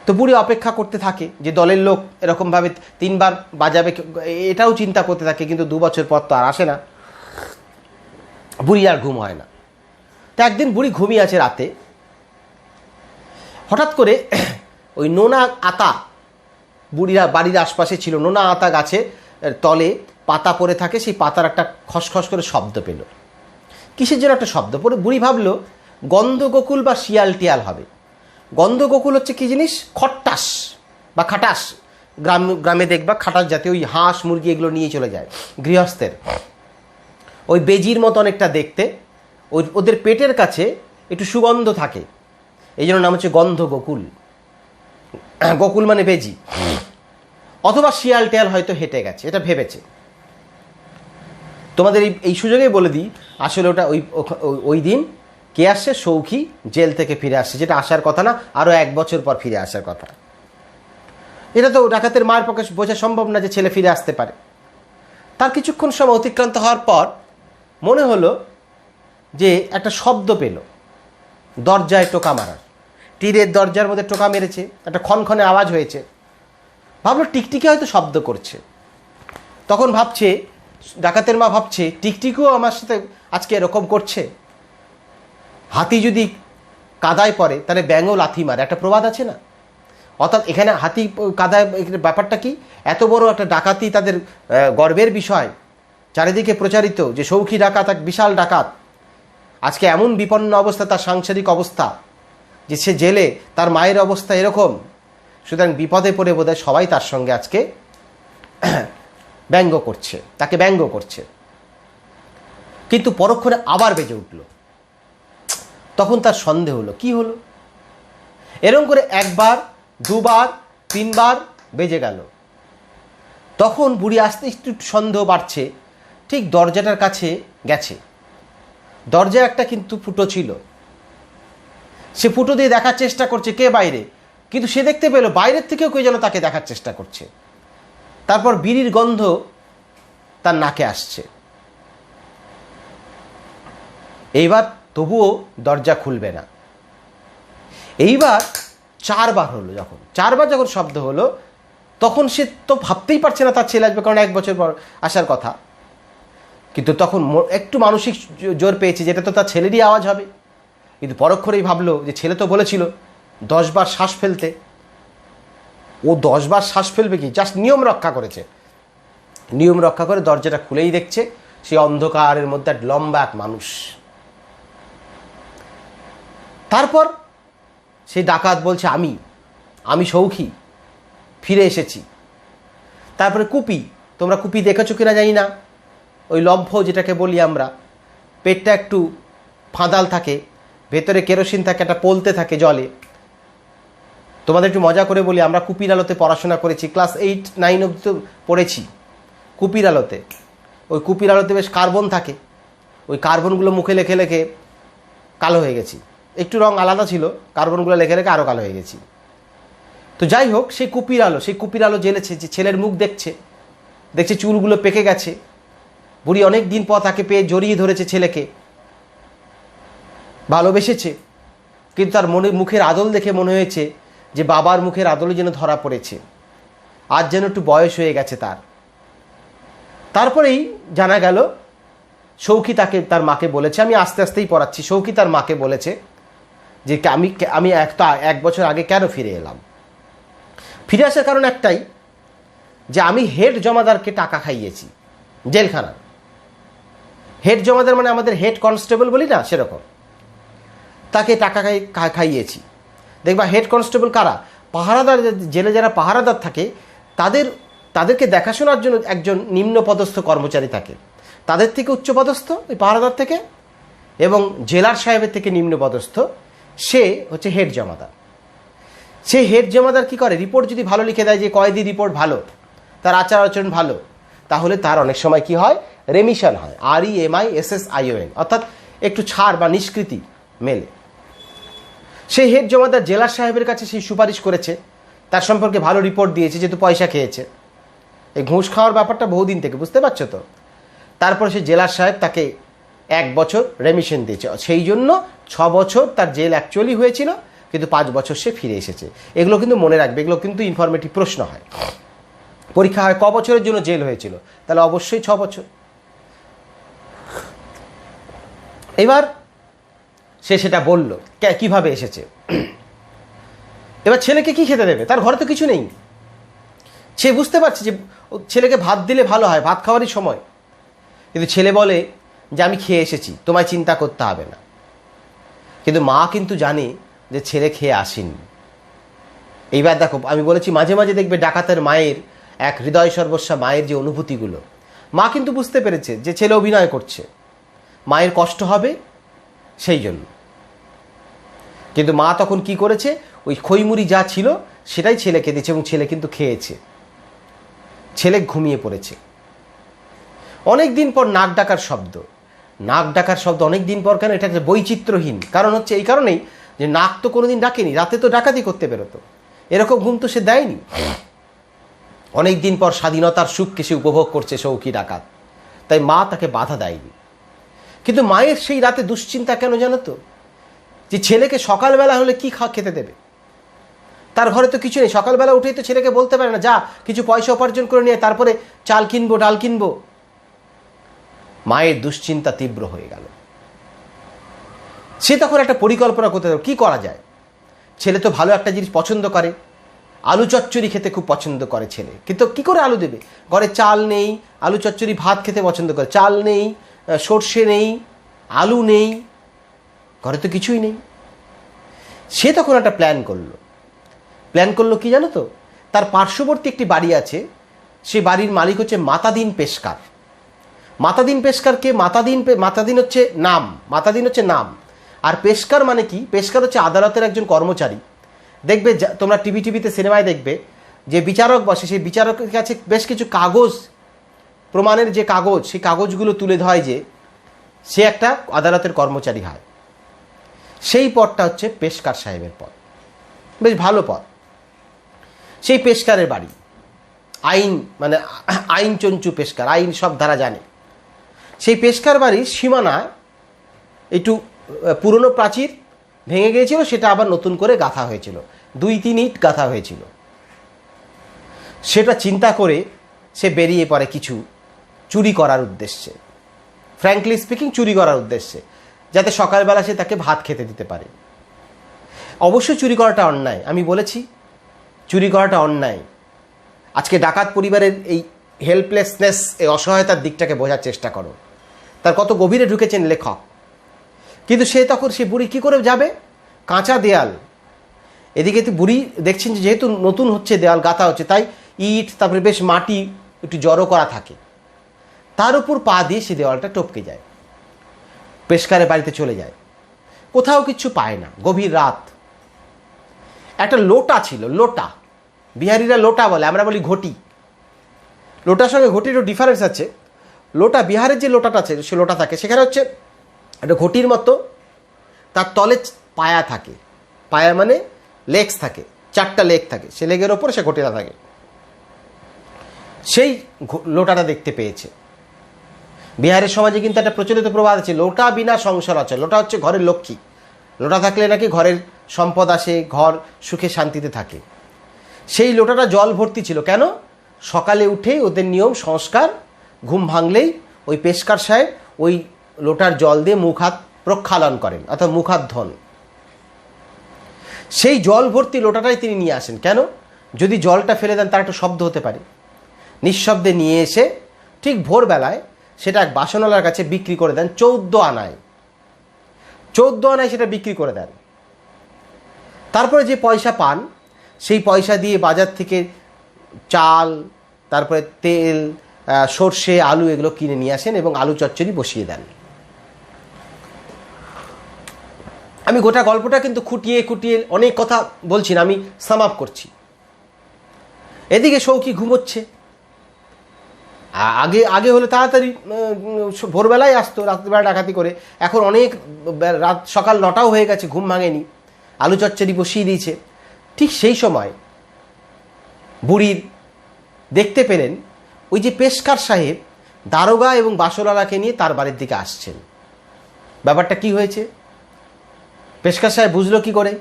তো বুড়ি অপেক্ষা করতে থাকে যে দলের লোক এরকমভাবে 3বার বাজাবে, এটাও চিন্তা করতে থাকে। কিন্তু 2 বছর পর তো আর আসে না, বুড়ি আর ঘুম হয় না। তো একদিন বুড়ি ঘুমিয়ে আছে রাতে, হঠাৎ করে ওই নোনা আতা, বাড়ির আশপাশে ছিল নোনা আতা গাছে তলে পাতা পড়ে থাকে, সেই পাতার একটা খসখস করে শব্দ পেল। কিসের জন্য একটা শব্দ পড়ে বুড়ি ভাবলো গন্ধগোকুল বা শিয়াল টিয়াল হবে। গন্ধগোকুল হচ্ছে কি জিনিস? খট্টাস বা খাটাস। গ্রামে দেখবা খাটাস জাতীয় ওই হাঁস মুরগি এগুলো নিয়ে চলে যায় গৃহস্থের, ওই বেজির মতো অনেকটা দেখতে। ওদের পেটের কাছে একটু সুগন্ধ থাকে, এই জন্য নাম হচ্ছে গন্ধগোকুল। গোকুল মানে বেজি। অথবা শিয়াল টিয়াল হয়তো হেঁটে গেছে, এটা ভেবেছে। তোমাদের এই সুযোগেই বলে দিই, আসলে ওটা ওই দিন কে আসছে? সৌখী জেল থেকে ফিরে আসছে, যেটা আসার কথা না, আরও 1 বছর পর ফিরে আসার কথা। এটা তো ডাকাতের মায়ের পক্ষে বোঝা সম্ভব না যে ছেলে ফিরে আসতে পারে। তার কিছুক্ষণ সময় অতিক্রান্ত হওয়ার পর মনে হলো যে একটা শব্দ পেল, দরজায় টোকা মারার, তীরের দরজার মধ্যে টোকা মেরেছে, একটা ক্ষণক্ষণে আওয়াজ হয়েছে। ভাবলো টিকটিকি হয়তো শব্দ করছে। তখন ভাবছে, ডাকাতের মা ভাবছে, টিকটিকিও আমার সাথে আজকে এরকম করছে। হাতি যদি কাদায় পড়ে তাহলে ব্যাঙও লাথি মারে, একটা প্রবাদ আছে না? অর্থাৎ এখানে হাতি কাদায় ব্যাপারটা কি? এত বড় একটা ডাকাতি তাদের গর্বের বিষয়, চারিদিকে প্রচারিত যে সৌখী ডাকাত এক বিশাল ডাকাত। আজকে এমন বিপন্ন অবস্থা তার সাংসারিক অবস্থা যে সে জেলে, তার মায়ের অবস্থা এরকম। সুতরাং বিপদে পড়ে বোধহয় সবাই তার সঙ্গে আজকে ব্যঙ্গ করছে, তাকে ব্যঙ্গ করছে। কিন্তু পরক্ষণে আবার বেজে উঠল। তখন তার সন্দেহ হলো, কি হলো? এরকম করে 1 বার 2 বার 3 বার বেজে গেল। তখন বুড়ি আস্তে একটু সন্দেহ বাড়ছে, ঠিক দরজাটার কাছে গেছে। দরজা একটা কিন্তু ফুটো ছিল, সে ফুটো দিয়ে দেখার চেষ্টা করছে কে বাইরে, কিন্তু সে দেখতে পেল বাইরের থেকেও কেউ যেন তাকে দেখার চেষ্টা করছে। তারপর বিড়ির গন্ধ তার নাকে আসছে। এইবার তবুও দরজা খুলবে না। এইবার 4 বার হলো। যখন 4 বার যখন শব্দ হলো, তখন সে তো ভাবতেই পারছে না তার ছেলে আসবে, কারণ 1 বছর পর আসার কথা। কিন্তু তখন একটু মানসিক জোর পেয়েছে, যেটা তো তার ছেলেরই আওয়াজ হবে। কিন্তু পরক্ষণেই ভাবলো যে ছেলে তো বলেছিল 10 বার শ্বাস ফেলতে, ও 10 বার শ্বাস ফেলবে কি? জাস্ট নিয়ম রক্ষা করেছে। নিয়ম রক্ষা করে দরজাটা খুলেই দেখছে সেই অন্ধকারের মধ্যে এক লম্বা এক মানুষ। তারপর সেই ডাকাত বলছে, আমি সৌখী ফিরে এসেছি। তারপরে কুপি, তোমরা কুপি দেখেছো কিনা জানি না, ওই লম্ফ যেটাকে বলি আমরা, পেটটা একটু ফাঁদাল থাকে, ভেতরে কেরোসিন থাকে, একটা পলতে থাকে জলে। তোমাদের একটু মজা করে বলি, আমরা কুপির আলোতে পড়াশোনা করেছি, ক্লাস 8 9 অবধি তো পড়েছি কুপির আলোতে। ওই কুপির আলোতে বেশ কার্বন থাকে, ওই কার্বনগুলো মুখে লেখে লেখে কালো হয়ে গেছি। একটু রং আলাদা ছিল, কার্বনগুলো লেখে লেখে আরও কালো হয়ে গেছি। তো যাই হোক, সেই কুপির আলো জ্বেলেছে, যে ছেলের মুখ দেখছে চুলগুলো পেকে গেছে। বুড়ি অনেক দিন পর তাকে পেয়ে জড়িয়ে ধরেছে ছেলেকে, ভালোবেসেছে। কিন্তু তার মুখের আদল দেখে মনে হয়েছে যে বাবার মুখের আদলে যেন ধরা পড়েছে, আজ যেন একটু বয়স হয়ে গেছে তার। তারপরেই জানা গেল সৌখী তার মাকে বলেছে, আমি আস্তে আস্তেই পড়াচ্ছি, সৌখী তার মাকে বলেছে যে আমি 1 বছর আগে কেন ফিরে এলাম। ফিরে আসার কারণ একটাই, যে আমি হেড জমাদারকে টাকা খাইয়েছি জেলখানার। হেড জমাদার মানে আমাদের হেড কনস্টেবল বলি না, সেরকম তাকে টাকা খাইয়েছি। দেখবা হেড কনস্টেবল কারা? পাহারাদার, জেলে যারা পাহারাদার থাকে তাদেরকে দেখাশোনার জন্য একজন নিম্নপদস্থ কর্মচারী থাকে, তাদের থেকে উচ্চপদস্থ ওই পাহারাদার থেকে, এবং জেলার সাহেবের থেকে নিম্নপদস্থ সে হচ্ছে হেড জমাদার। সেই হেড জমাদার কী করে? রিপোর্ট যদি ভালো লিখে দেয়, যে কয়েদি রিপোর্ট ভালো, তার আচার আচরণ ভালো, তাহলে তার অনেক সময় কি হয়? রেমিশন হয়, REMISSION, অর্থাৎ একটু ছাড় বা নিষ্কৃতি মেলে। সেই হেড জমাদার জেলার সাহেবের কাছে সেই সুপারিশ করেছে, তার সম্পর্কে ভালো রিপোর্ট দিয়েছে, যেহেতু পয়সা খেয়েছে। এই ঘুষ খাওয়ার ব্যাপারটা বহুদিন থেকে, বুঝতে পারছো তো? তারপরে সেই জেলার সাহেব তাকে 1 বছর রেমিশন দিয়েছে। সেই জন্য 6 বছর তার জেল অ্যাকচুয়ালি হয়েছিল, কিন্তু 5 বছর সে ফিরে এসেছে। এগুলো কিন্তু মনে রাখবে, এগুলো কিন্তু ইনফরমেটিভ প্রশ্ন হয়, পরীক্ষা হয়। ক বছরের জন্য জেল হয়েছিল? তাহলে অবশ্যই 6 বছর। এবার সে সেটা বলল কিভাবে এসেছে। এবার ছেলেকে কি খেতে দেবে? তার ঘরে তো কিছু নেই। সে বুঝতে পারছে যে ছেলেকে ভাত দিলে ভালো হয়, ভাত খাওয়ারই সময়। কিন্তু ছেলে বলে যে আমি খেয়ে এসেছি, তোমায় চিন্তা করতে হবে না। কিন্তু মা কিন্তু জানে যে ছেলে খেয়ে আসেনি। এইবার দেখো, আমি বলেছি মাঝে মাঝে দেখবে ডাকাতের মায়ের এক হৃদয় সর্বস্বা মায়ের যে অনুভূতিগুলো, মা কিন্তু বুঝতে পেরেছে যে ছেলে অভিনয় করছে, মায়ের কষ্ট হবে সেই জন্য। কিন্তু মা তখন কি করেছে? ওই খইমুড়ি যা ছিল সেটাই ছেলেকে দিয়েছে, এবং ছেলে কিন্তু খেয়েছে। ছেলে ঘুমিয়ে পড়েছে। অনেক দিন পর নাক ডাকার শব্দ। নাক ডাকার শব্দ অনেক দিন পর কেন, এটা একটা বৈচিত্র্যহীন। কারণ হচ্ছে এই কারণেই যে নাক তো কোনোদিন ডাকেনি, রাতে তো ডাকাতি করতে বেরোতো, এরকম ঘুম তো সে দেয়নি। অনেক দিন পর স্বাধীনতার সুখকে সে উপভোগ করছে সৌখী ডাকাত, তাই মা তাকে বাধা দেয়নি। কিন্তু মায়ের সেই রাতে দুশ্চিন্তা কেন জানো তো, যে ছেলেকে সকালবেলা হলে কি খেতে দেবে, তার ঘরে তো কিছু নেই। সকালবেলা উঠেই তো ছেলেকে বলতে পারে না যা কিছু পয়সা উপার্জন করে নিয়ে তারপরে চাল কিনবো ডাল কিনবো। মায়ের দুশ্চিন্তা তীব্র হয়ে গেল। সে তখন একটা পরিকল্পনা করতে হবে, কি করা যায়। ছেলে তো ভালো একটা জিনিস পছন্দ করে, আলু চচ্চড়ি খেতে খুব পছন্দ করে ছেলে, কিন্তু কি করে আলু দেবে, ঘরে চাল নেই। আলু চচ্চড়ি ভাত খেতে পছন্দ করে, চাল নেই, সর্ষে নেই, আলু নেই, ঘরে তো কিছুই নেই। সে তখন একটা প্ল্যান করলো কি জানো তো, তার পার্শ্ববর্তী একটি বাড়ি আছে, সে বাড়ির মালিক হচ্ছে মাতাদিন পেশকার। মাতাদিন পেশকারকে মাতাদিন হচ্ছে নাম, আর পেশকার মানে কি, পেশকার হচ্ছে আদালতের একজন কর্মচারী। দেখবে তোমরা টিভিতে সিনেমায় দেখবে যে বিচারক বসে, সেই বিচারকের কাছে বেশ কিছু কাগজ, প্রমাণের যে কাগজ, সেই কাগজগুলো তুলে ধয় যে সে একটা আদালতের কর্মচারী হয়। সেই পদটা হচ্ছে পেশকার সাহেবের পদ, বেশ ভালো পদ। সেই পেশকারের বাড়ি, আইন চঞ্চু পেশকার, আইন সব ধারা জানে। সেই পেশকার বাড়ির সীমানায় একটু পুরনো প্রাচীর ভেঙে গিয়েছিল, সেটা আবার নতুন করে গাঁথা হয়েছিল, 2-3 ইট গাঁথা হয়েছিল। সেটা চিন্তা করে সে বেরিয়ে পড়ে কিছু চুরি করার উদ্দেশ্যে, ফ্র্যাঙ্কলি স্পিকিং চুরি করার উদ্দেশ্যে, যাতে সকালবেলা সে তাকে ভাত খেতে দিতে পারে। অবশ্যই চুরি করাটা অন্যায়, আমি বলেছি চুরি করাটা অন্যায়। আজকে ডাকাত পরিবারের এই হেল্পলেসনেস, এই অসহায়তার দিকটাকে বোঝার চেষ্টা করো, তার কত গভীরে ঢুকেছেন লেখক। কিন্তু সে বুড়ি কি করে যাবে, কাঁচা দেয়াল, এদিকে তো বুড়ি দেখছেন যে যেহেতু নতুন হচ্ছে, দেয়াল গাঁথা হচ্ছে, তাই ইট তারপরে বেশ মাটি একটু জড়ো করা থাকে, তার উপর পা দিয়ে সে দেওয়ালটা টপকে যায়, পেশকারের বাড়িতে চলে যায়। কোথাও কিচ্ছু পায় না। গভীর রাত, একটা লোটা ছিল, লোটা, বিহারিরা লোটা বলে, আমরা বলি ঘটি। লোটার সঙ্গে ঘটিরও ডিফারেন্স আছে। লোটা, বিহারের যে লোটাটা আছে, সে লোটা থাকে, সেখানে হচ্ছে একটা ঘটির মতো, তার তলে পায়া থাকে, পায়া মানে লেগস থাকে, 4টা লেগ থাকে, সে লেগের ওপরে সে ঘটিটা থাকে। সেই লোটাটা দেখতে পেয়েছে। বিহারের সমাজে কিন্তু একটা প্রচলিত প্রবাদ আছে, লোটা বিনা সংসার আছে। লোটা হচ্ছে ঘরের লক্ষ্মী, লোটা থাকলে নাকি ঘরের সম্পদ আসে, ঘর সুখে শান্তিতে থাকে। সেই লোটাটা জল ভর্তি ছিল। কেন? সকালে উঠেই ওদের নিয়ম সংস্কার, ঘুম ভাঙলেই ওই পেশকার সাহেব ওই লোটার জল দিয়ে মুখ হাত প্রক্ষালন করেন, অর্থাৎ মুখ হাত ধোন। সেই জল ভর্তি লোটাটাই তিনি নিয়ে আসেন। কেন? যদি জলটা ফেলে দেন তার একটা শব্দ হতে পারে। নিঃশব্দে নিয়ে এসে ঠিক ভোরবেলায় সেটা এক বাসনওয়ালার কাছে বিক্রি করে দেন 14 আনায়। 14 আনায় সেটা বিক্রি করে দেন। তারপরে যে পয়সা পান, সেই পয়সা দিয়ে বাজার থেকে চাল, তারপরে তেল, সর্ষে, আলু এগুলো কিনে নিয়ে আসেন এবং আলু চচ্চড়ি বসিয়ে দেন। আমি গোটা গল্পটা কিন্তু খুঁটিয়ে অনেক কথা বলছি না, আমি সাম আপ করছি। এদিকে সৌখী ঘুমোচ্ছে। আগে হলে তাড়াতাড়ি ভোরবেলায় আসতো, রাত্রিবেলা ডাকাতি করে। এখন অনেক রাত, সকাল 9টাও হয়ে গেছে, ঘুম ভাঙেনি, আলু চচ্চড়ি বসিয়ে দিয়েছে। ঠিক সেই সময় বুড়ির দেখতে পেলেন ওই যে পেশকার সাহেব দারোগা এবং বাসনওয়ালাকে নিয়ে তার বাড়ির দিকে আসছেন। ব্যাপারটা কি হয়েছে পেশকার সাহেব বুঝলো কি করে,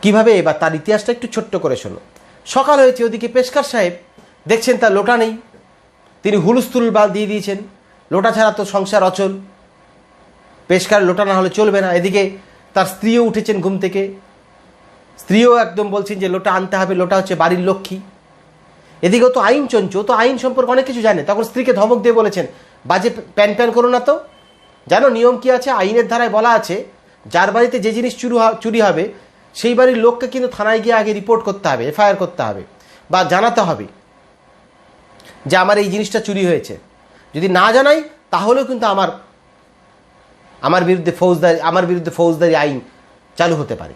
কিভাবে? এবার তার ইতিহাসটা একটু ছোট্ট করে শোনো। সকাল হয়েছে, ওদিকে পেশকার সাহেব দেখছেন তার লোটা নেই, তিনি হুলস্থুল দিয়ে দিয়েছেন। লোটা ছাড়া তো সংসার অচল, পেশকার লোটা না হলে চলবে না। এদিকে তার স্ত্রীও উঠেছেন ঘুম থেকে, স্ত্রীও একদম বলছেন যে লোটা আনতে হবে, লোটা হচ্ছে বাড়ির লক্ষ্মী। এদিকেও তো আইন চঞ্চু, তো আইন সম্পর্কে অনেক কিছু জানে। তখন স্ত্রীকে ধমক দিয়ে বলেছেন, বাজে প্যান করো না তো। জানো নিয়ম কি আছে? আইনের ধারায় বলা আছে, যার বাড়িতে যে জিনিস চুরি হবে সেই বাড়ির লোককে কিন্তু থানায় গিয়ে আগে রিপোর্ট করতে হবে, এফআইআর করতে হবে, বা জানাতে হবে যে আমার এই জিনিসটা চুরি হয়েছে। যদি না জানাই তাহলেও কিন্তু আমার বিরুদ্ধে ফৌজদারি আইন চালু হতে পারে।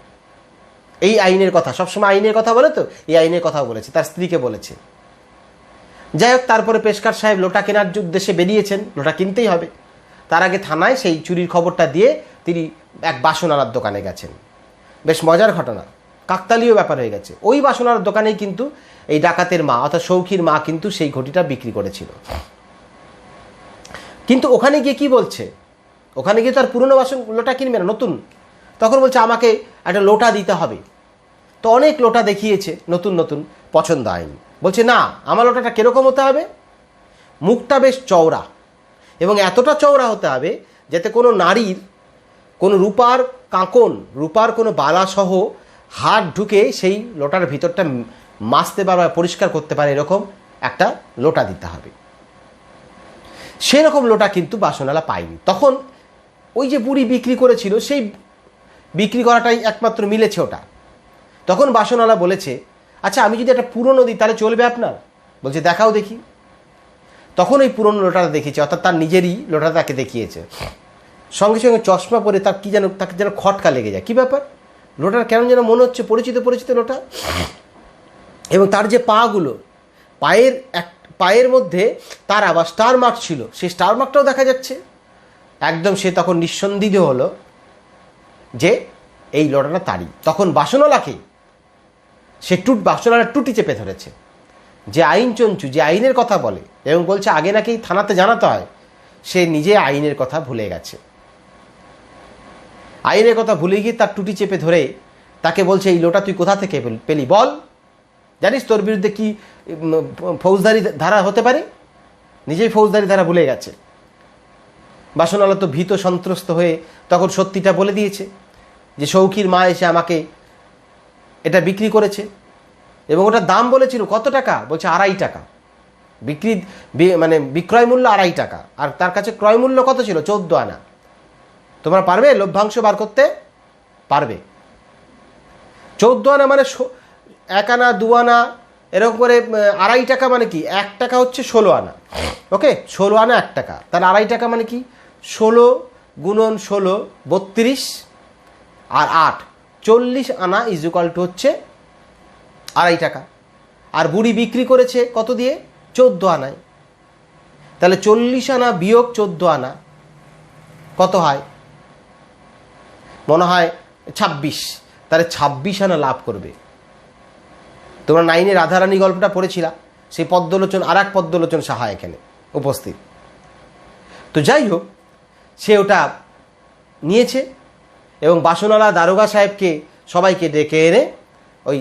এই আইনের কথা, সবসময় আইনের কথা বলে, তো এই আইনের কথা বলেছে, তার স্ত্রীকে বলেছে। যাই হোক, তারপরে পেশকার সাহেব লোটা কেনার উদ্দেশ্যে বেরিয়েছেন, লোটা কিনতেই হবে, তার আগে থানায় সেই চুরির খবরটা দিয়ে তিনি এক বাসনালার দোকানে গেছেন। বেশ মজার ঘটনা, কাকতালীয় ব্যাপার হয়ে গেছে। ওই বাসনালার দোকানেই কিন্তু এই ডাকাতের মা অর্থাৎ সৌখীর মা কিন্তু সেই ঘটিটা বিক্রি করেছিল। কিন্তু ওখানে গিয়ে কি বলছে, ওখানে গিয়ে তার পুরনো বাসন লোটা কিনবে না, নতুন। তখন বলছে আমাকে একটা লোটা দিতে হবে। তো অনেক লোটা দেখিয়েছে নতুন নতুন, পছন্দ হয়নি। বলছে না, আমার লোটাটা কীরকম হতে হবে, মুখটা বেশ চওড়া এবং এতটা চওড়া হতে হবে যাতে কোনো নারীর কোনো রূপার কাঁকন, রূপার কোনো বালাসহ হাত ঢুকে সেই লোটার ভিতরটা মাজতে পারে বা পরিষ্কার করতে পারে, এরকম একটা লোটা দিতে হবে। সেরকম লোটা কিন্তু বাসনালা পায়নি। তখন ওই যে বুড়ি বিক্রি করেছিল সেই বিক্রি করাটাই একমাত্র মিলেছে ওটা। তখন বাসনালা বলেছে আচ্ছা আমি যদি একটা পুরনো দিই তাহলে চলবে আপনার? বলছে দেখাও দেখি। তখন ওই পুরনো লোটাটা দেখিয়েছে, অর্থাৎ তার নিজেরই লোটা তাকে দেখিয়েছে। সঙ্গে সঙ্গে চশমা পরে তার কী যেন, তাকে যেন খটকা লেগে যায়। কী ব্যাপার, লোটার কেন যেন মনে হচ্ছে পরিচিত পরিচিত লোটা। এবং তার যে পাগুলো, পায়ের মধ্যে তার আবার স্টার মার্ক ছিল, সেই স্টার মার্কটাও দেখা যাচ্ছে। একদম সে তখন নিঃসন্দিগ্ধ হলো যে এই লোটাটা তারই। তখন বাসনালাকে সে বাসনালার টুটি চেপে ধরেছে, যে আইন চঞ্চু, যে আইনের কথা বলে এবং বলছে আগে নাকি থানাতে জানাতে হয়, সে নিজে আইনের কথা ভুলে গেছে। আইনের কথা ভুলে গিয়ে তার টুটি চেপে ধরে তাকে বলছে এই লোটা তুই কোথা থেকে পেলি বল, জানিস তোর বিরুদ্ধে কি ফৌজদারি ধারা হতে পারে? নিজেই ফৌজদারি ধারা ভুলে গেছে। বাসনালা তো ভীত সন্ত্রস্ত হয়ে তখন সত্যিটা বলে দিয়েছে যে সৌখীর মা এসে আমাকে এটা বিক্রি করেছে এবং ওটার দাম বলেছিল কত টাকা, বলছে 2.5 টাকা। মানে বিক্রয় মূল্য 2.5 টাকা, আর তার কাছে ক্রয় মূল্য কত ছিল? 14 আনা। তোমরা পারবে লভ্যাংশ বার করতে? পারবে। 14 আনা মানে 1 আনা 2 আনা এরকম করে 2.5 টাকা মানে কি, 1 টাকা হচ্ছে 16 আনা। ওকে, 16 আনা 1 টাকা, তাহলে 2.5 টাকা মানে কি, 16 গুণন 16 32 আর 8 40 আনা ইজুকাল টু হচ্ছে 2.5 টাকা। আর বুড়ি বিক্রি করেছে কত দিয়ে? 14 আনায়। তাহলে 40 আনা বিয়োগ 14 আনা কত হয়? মনে হয় 26। তাহলে 26 আনা লাভ করবে। তোমরা 9-এ রাধারানী গল্পটা পড়েছিলা, সেই পদ্মলোচন আর এক পদ্মলোচন সাহা এখানে উপস্থিত। তো যাই হোক, সে ওটা নিয়েছে এবং বাসনালা দারোগা সাহেবকে সবাইকে ডেকে এনে ওই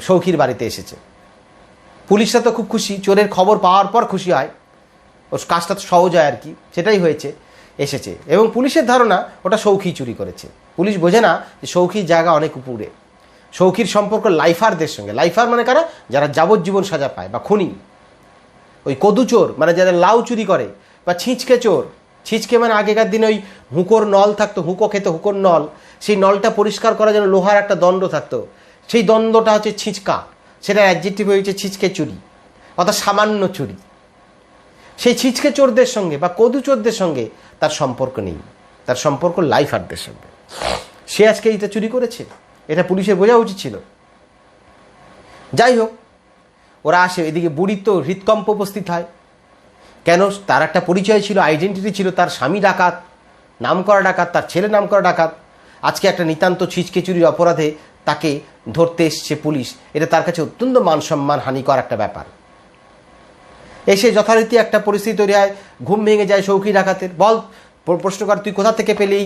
সৌখীর বাড়িতে এসেছে। পুলিশরা তো খুব খুশি, চোরের খবর পাওয়ার পর খুশি হয়, ওর কাজটা তো সহজ হয় আর কি, সেটাই হয়েছে। এসেছে এবং পুলিশের ধারণা ওটা সৌখী চুরি করেছে। পুলিশ বোঝে না যে সৌখীর জায়গা অনেক উপরে। সৌখীর সম্পর্ক লাইফারদের সঙ্গে। লাইফার মানে কারা? যারা যাবজ্জীবন সাজা পায় বা খুনি। ওই কদু চোর মানে যারা লাউ চুরি করে, বা ছিঁচকে চোর। ছিঁচকে মানে আগেকার দিনে ওই হুঁকোর নল থাকতো, হুঁকো খেতে হুঁকোর নল, সেই নলটা পরিষ্কার করার জন্য লোহার একটা দণ্ড থাকতো, সেই দণ্ডটা হচ্ছে ছিঁচকা। সেটা অ্যাডজেক্টিভ হয়েছে ছিঁচকে চুরি, অর্থাৎ সামান্য চুরি। সেই ছিঁচকে চোরদের সঙ্গে বা কদু চোরদের সঙ্গে তার সম্পর্ক নেই, তার সম্পর্ক লাইফারদের সঙ্গে। সে আজকে এটা চুরি করেছে, এটা পুলিশের বোঝা উচিত ছিল। যাই হোক, ওরা আসে, এদিকে বুড়ির তো হৃদকম্প উপস্থিত হয়। কেন? তার একটা পরিচয় ছিল, আইডেন্টিটি ছিল। তার স্বামী ডাকাত, নাম করা ডাকাত, তার ছেলে নাম করা ডাকাত। আজকে একটা নিতান্ত ছিঁচকে চুরির অপরাধে তাকে ধরতে এসছে পুলিশ। এটা তার কাছে অত্যন্ত মান সম্মান হানিকর একটা ব্যাপার। এসে যথারীতি একটা পরিস্থিতি তৈরি হয়, ঘুম ভেঙে যায় সৌখী ডাকাতের। বল, প্রশ্ন কর, তুই কোথা থেকে পেলি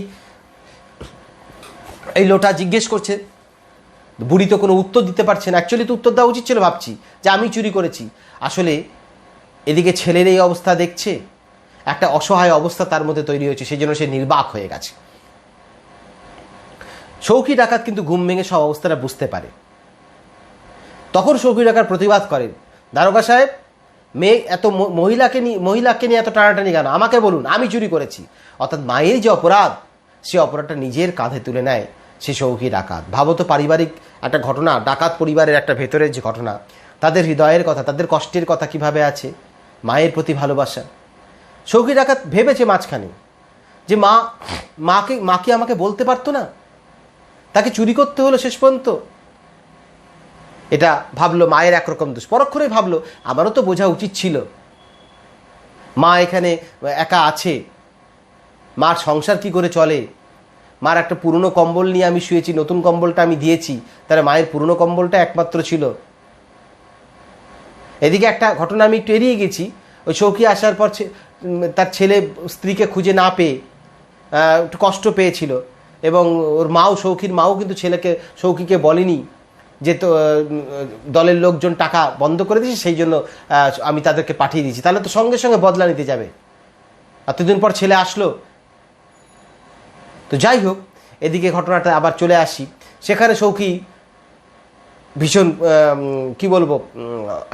এই লোটা? জিজ্ঞেস করছে। বুড়ি তো কোনো উত্তর দিতে পারছে না। অ্যাকচুয়ালি তো উত্তর দেওয়া উচিত ছিল, ভাবছি যে আমি চুরি করেছি। আসলে এদিকে ছেলের এই অবস্থা দেখছে, একটা অসহায় অবস্থা তার মধ্যে তৈরি হয়েছে, সেই জন্য সে নির্বাক হয়ে গেছে। সৌখী ডাকাত কিন্তু ঘুম ভেঙে সব অবস্থাটা বুঝতে পারে। তখন সৌখী ডাকাত প্রতিবাদ করেন, দারোগা সাহেব, মেয়ে এত মহিলাকে নিয়ে এত টানাটানি কেন? আমাকে বলুন, আমি চুরি করেছি। অর্থাৎ মায়ের যে অপরাধ, সে অপরাধটা নিজের কাঁধে তুলে নেয় সে সৌখী ডাকাত। ভাবো তো, পারিবারিক একটা ঘটনা, ডাকাত পরিবারের একটা ভেতরের যে ঘটনা, তাদের হৃদয়ের কথা, তাদের কষ্টের কথা কিভাবে আছে, মায়ের প্রতি ভালোবাসা। সৌখী ডাকাত ভেবেছে মাঝখানে যে মা কি আমাকে বলতে পারতো না? তাকে চুরি করতে হলো শেষ পর্যন্ত। এটা ভাবলো মায়ের একরকম দোষ। পরক্ষণে ভাবলো আমারও তো বোঝা উচিত ছিল, মা এখানে একা আছে, মার সংসার কি করে চলে, মার একটা পুরনো কম্বল নিয়ে আমি শুয়েছি, নতুন কম্বলটা আমি দিয়েছি, তাহলে মায়ের পুরনো কম্বলটা একমাত্র ছিল। এদিকে একটা ঘটনা আমি একটু এড়িয়ে গেছি, ওই সৌখী আসার পর তার ছেলে স্ত্রীকে খুঁজে না পেয়ে একটু কষ্ট পেয়েছিল, এবং ওর মাও, সৌখীর মাও কিন্তু সৌখীকে বলেনি যে তো দলের লোকজন টাকা বন্ধ করে দিয়েছে, সেই জন্য আমি তাদেরকে পাঠিয়ে দিয়েছি। তাহলে তো সঙ্গে সঙ্গে বদলা নিতে যাবে, এতদিন পর ছেলে আসলো। তো যাই হোক, এদিকে ঘটনাটা আবার চলে আসি, সেখানে সৌখী ভীষণ কি বলবো,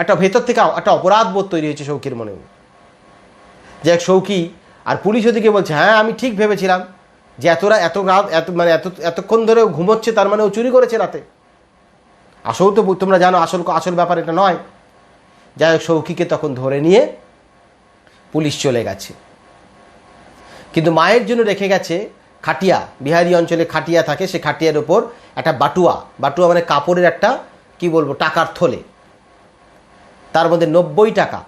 একটা ভেতর থেকে একটা অপরাধ বোধ তৈরি হয়েছে সৌখীর মনে, যে এক সৌখী আর পুলিশ ওদিকে বলছে হ্যাঁ আমি ঠিক ভেবেছিলাম যে এত রাত এতক্ষণ ধরে ঘুমোচ্ছে, তার মানে ও চুরি করেছে রাতে। আসল তো তোমরা জানো আসল ব্যাপার এটা নয়। যাই হোক, সৌখীকে তখন ধরে নিয়ে পুলিশ চলে গেছে, কিন্তু মায়ের জন্য রেখে গেছে খাটিয়া। বিহারি অঞ্চলে খাটিয়া থাকে, সে খাটিয়ার ওপর একটা বাটুয়া মানে কাপড়ের একটা কি বলবো টাকার থলে, তার মধ্যে 90 টাকা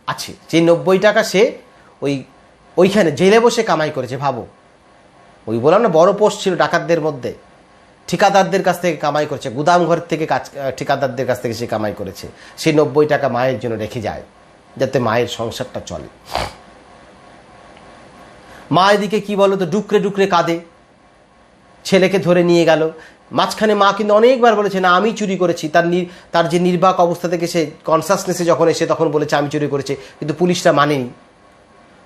আছে। সেই 90 টাকা সে ওইখানে জেলে বসে কামাই করেছে। ভাবো, ওই বললাম না বড় পোস্ট ছিল ডাকাতদের মধ্যে, ঠিকাদারদের কাছ থেকে কামাই করেছে, গুদাম ঘর থেকে ঠিকাদারদের কাছ থেকে সে কামাই করেছে। সেই 90 টাকা মায়ের জন্য রেখে যায়, যাতে মায়ের সংসারটা চলে। মা এদিকে কি বলো তো ডুকরে ডুকরে কাঁদে, ছেলেকে ধরে নিয়ে গেল। মাঝখানে মা কিন্তু অনেকবার বলেছে না আমি চুরি করেছি, তার যে নির্বাক অবস্থা থেকে সে কনসাসনেসে যখন এসে তখন বলেছে আমি চুরি করেছি, কিন্তু পুলিশরা মানেনি।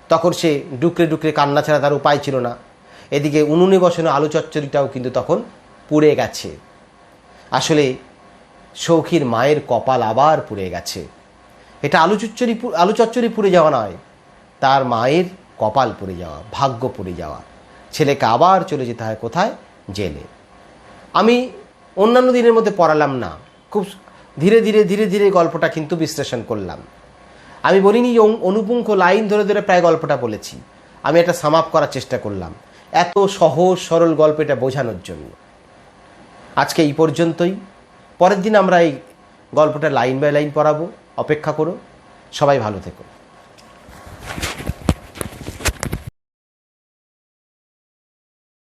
তখন সে ডুকরে ডুকরে কান্না ছাড়া তার উপায় ছিল না। এদিকে উনুনে বসানো আলু চচ্চড়িটাও কিন্তু তখন পুড়ে গেছে। আসলে সৌখীর মায়ের কপাল আবার পুড়ে গেছে। এটা আলু চচ্চড়ি পুড়ে যাওয়া নয়, তার মায়ের কপাল পুড়ে যাওয়া, ভাগ্য পুড়ে যাওয়া। ছেলেকে আবার চলে যেতে হয় কোথায়? জেলে। আমি অন্যান্য দিনের মধ্যে পড়ালাম না, খুব ধীরে ধীরে গল্পটা কিন্তু বিশ্লেষণ করলাম। আমি বলিনি যে অনুপুঙ্খ লাইন ধরে ধরে প্রায় গল্পটা বলেছি, আমি একটা সাম আপ করার চেষ্টা করলাম এত সহজ সরল গল্পটা বোঝানোর জন্য। আজকে এই পর্যন্তই, পরের দিন আমরা এই গল্পটা লাইন বাই লাইন পড়াবো, অপেক্ষা করো। সবাই ভালো থেকো।